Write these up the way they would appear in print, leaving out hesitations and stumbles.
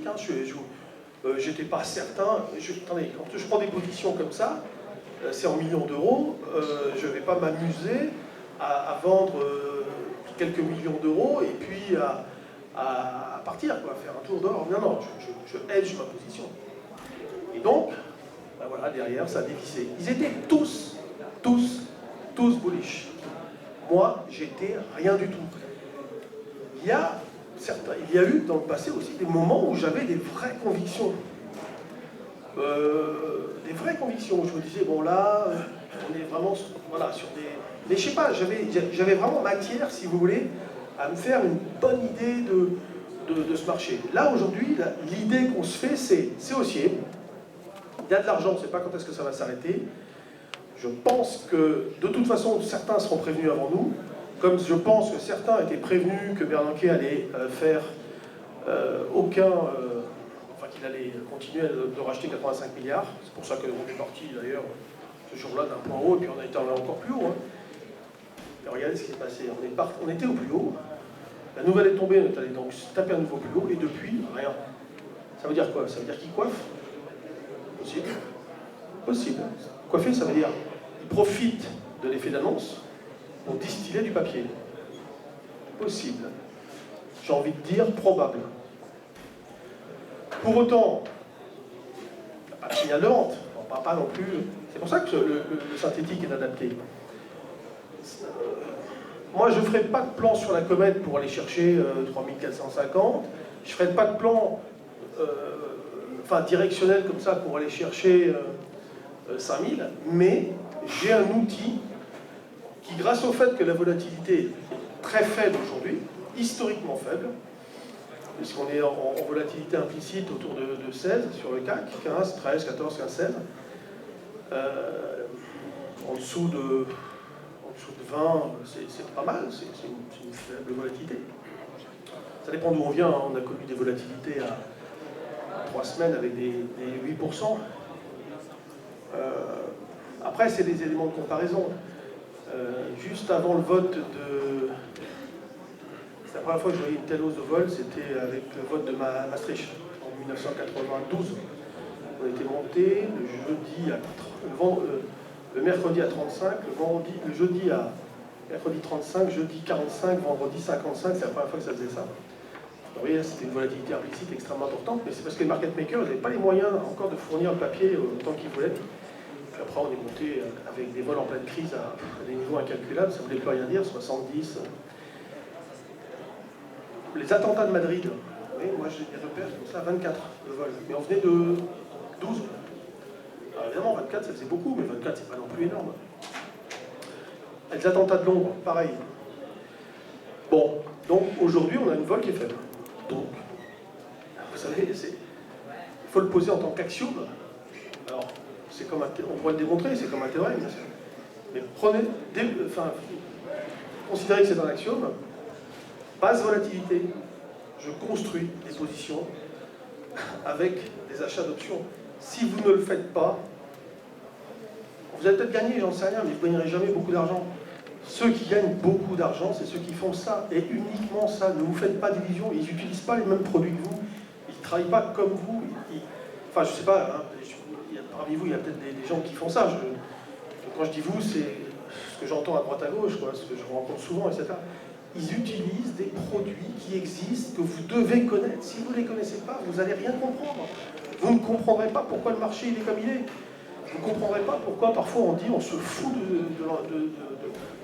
Hein, j'étais pas certain. Attendez, quand je prends des positions comme ça, c'est en millions d'euros, je vais pas m'amuser à vendre quelques millions d'euros et puis à partir, quoi, faire un tour dehors. Non, non, je hedge ma position. Et donc, ben voilà, derrière, ça a dévissé. Ils étaient tous bullish. Moi, j'étais rien du tout. Il y a eu dans le passé aussi des moments où j'avais des vraies convictions. Des vraies convictions. Où je me disais, bon là, on est vraiment voilà, sur des... Mais je sais pas, j'avais vraiment matière, si vous voulez, à me faire une bonne idée de ce marché. Là, aujourd'hui, l'idée qu'on se fait, c'est haussier. Il y a de l'argent, on ne sait pas quand est-ce que ça va s'arrêter. Je pense que, de toute façon, certains seront prévenus avant nous, comme je pense que certains étaient prévenus que Bernanke allait faire enfin qu'il allait continuer de racheter 85 milliards. C'est pour ça qu'on est parti, d'ailleurs, ce jour-là, d'un point haut, et puis on a été encore plus haut. Hein. Et regardez ce qui s'est passé. On était au plus haut. La nouvelle est tombée, on est allé donc taper à nouveau plus haut, et depuis, rien. Ça veut dire quoi? Ça veut dire qu'il coiffe? Possible. Possible. Coiffer, ça veut dire qu'il profite de l'effet d'annonce pour distiller du papier. Possible. J'ai envie de dire probable. Pour autant, il n'y a pas de signal de vente. On ne parle pas non plus. C'est pour ça que le synthétique est adapté. Moi, je ne ferai pas de plan sur la comète pour aller chercher 3450. Je ne ferai pas de plan directionnel comme ça pour aller chercher 5000. Mais j'ai un outil qui, grâce au fait que la volatilité est très faible aujourd'hui, historiquement faible, puisqu'on est en volatilité implicite autour de 16 sur le CAC, 15, 13, 14, 15, 16, en dessous de 20, c'est pas mal, c'est une faible volatilité. Ça dépend d'où on vient, hein. On a connu des volatilités à 3 semaines avec des 8%. Après, c'est des éléments de comparaison. Juste avant le vote de... C'est la première fois que je voyais une telle hausse de vol, c'était avec le vote de Maastricht en 1992. On était monté le mercredi à 35, le jeudi à mercredi 35, jeudi 45, vendredi 55, c'est la première fois que ça faisait ça. Vous voyez, c'était une volatilité implicite extrêmement importante, mais c'est parce que les market makers n'avaient pas les moyens encore de fournir le papier autant qu'ils voulaient. Puis après, on est monté avec des vols en pleine crise à des niveaux incalculables, ça ne voulait plus rien dire, 70. Les attentats de Madrid, vous voyez, moi j'ai des repères comme ça, 24 de vol, mais on venait de 12. Alors évidemment, 24, ça faisait beaucoup, mais 24, c'est pas non plus énorme. Avec les attentats de Londres, pareil. Bon, donc aujourd'hui, on a une vol qui est faible. Donc, vous savez, il faut le poser en tant qu'axiome. Alors, c'est comme on pourrait le démontrer, c'est comme un théorème, bien sûr. Mais considérez que c'est un axiome. Basse volatilité, je construis des positions avec des achats d'options. Si vous ne le faites pas, vous allez peut-être gagner, j'en sais rien, mais vous ne gagnerez jamais beaucoup d'argent. Ceux qui gagnent beaucoup d'argent, c'est ceux qui font ça, et uniquement ça. Ne vous faites pas d'illusions, ils n'utilisent pas les mêmes produits que vous, ils ne travaillent pas comme vous. Enfin, je ne sais pas, hein, parmi vous, il y a peut-être des gens qui font ça. Quand je dis vous, c'est ce que j'entends à droite à gauche, quoi, ce que je rencontre souvent, etc. Ils utilisent des produits qui existent, que vous devez connaître. Si vous ne les connaissez pas, vous n'allez rien comprendre. Vous ne comprendrez pas pourquoi le marché il est comme il est. Vous ne comprendrez pas pourquoi parfois on dit on se fout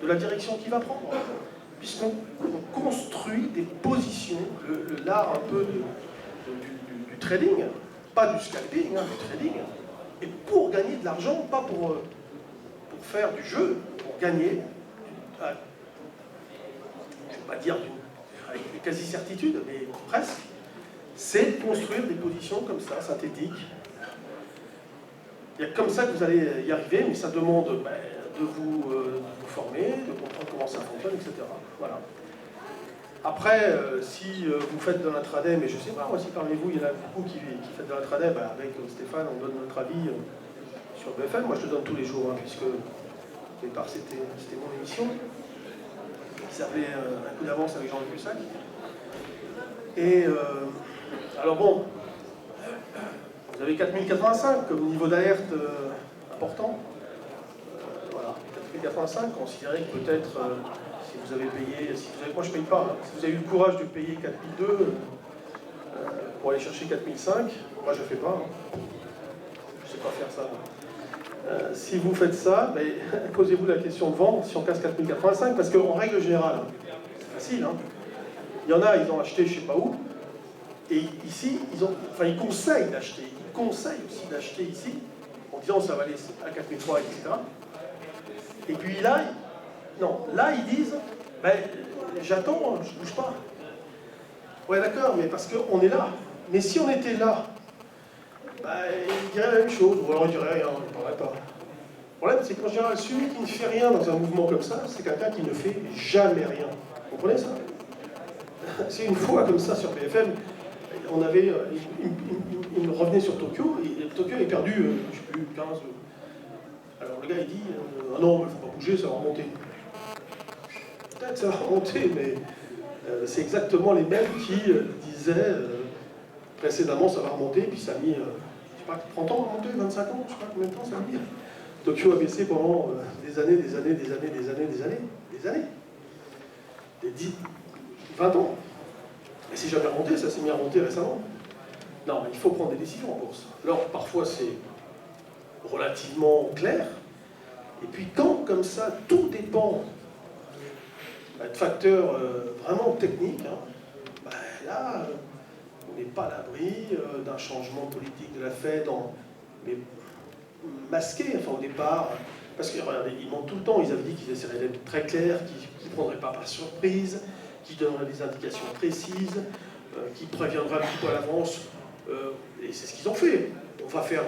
de la direction qu'il va prendre. Puisqu'on construit des positions, l'art un peu du trading, pas du scalping, hein, du trading, et pour gagner de l'argent, pas pour faire du jeu, pour gagner, je ne vais pas dire avec une quasi-certitude, mais presque, c'est construire des positions comme ça, synthétiques. Il y a comme ça que vous allez y arriver, mais ça demande de vous former, de comprendre comment ça fonctionne, etc. Voilà. Après, si vous faites de l'intraday, mais je ne sais pas, moi si parmi vous, il y en a beaucoup qui faites de l'intraday, avec Stéphane, on donne notre avis sur BFM. Moi, je le donne tous les jours, hein, puisque au départ, c'était mon émission, qui s'appelait Un coup d'avance avec Jean-Luc Lussac. Et alors bon, Vous avez 4085 comme niveau d'alerte important. Voilà, 4085, considérez que peut-être, si vous avez payé, moi je ne paye pas, hein, si vous avez eu le courage de payer 4002 pour aller chercher 4005, moi je ne fais pas, hein. Je ne sais pas faire ça. Si vous faites ça, ben, posez-vous la question de vendre si on casse 4085, parce qu'en règle générale, c'est facile, hein, il y en a, ils ont acheté je ne sais pas où, et ici, ils conseillent d'acheter. Ils conseillent aussi d'acheter ici, en disant ça va aller à 4003, etc. Et puis là, ils disent, ben, j'attends, je ne bouge pas. Ouais, d'accord, mais parce qu'on est là. Mais si on était là, ben, ils diraient la même chose, ou alors ils diraient rien, on ne parlerait pas. Le problème, c'est qu'en général, celui qui ne fait rien dans un mouvement comme ça, c'est quelqu'un qui ne fait jamais rien. Vous comprenez ça? C'est une fois comme ça sur BFM, on avait, il me revenait sur Tokyo, et Tokyo avait perdu, je ne sais plus, 15. Alors le gars il dit, ah non, il ne faut pas bouger, ça va remonter. Peut-être ça va remonter, mais c'est exactement les mêmes qui disaient précédemment ça va remonter, puis ça a mis, je sais pas, 30 ans à remonter, 25 ans, je sais pas combien de temps ça a mis. Tokyo a baissé pendant des années, des années, des années, des années, des années, des années. Des 10, 20 ans. Et c'est jamais remonté, ça s'est mis à remonter récemment. Non, il faut prendre des décisions en bourse. Alors, parfois, c'est relativement clair. Et puis, quand, comme ça, tout dépend de facteurs vraiment techniques, hein, ben, là, on n'est pas à l'abri d'un changement politique de la Fed, mais masqué, enfin, au départ. Parce que, regardez, ils mentent tout le temps. Ils avaient dit qu'ils essaieraient d'être très clairs, qu'ils ne prendraient pas par surprise, qui donnerait des indications précises, qui préviendra un petit peu à l'avance, et c'est ce qu'ils ont fait. On va faire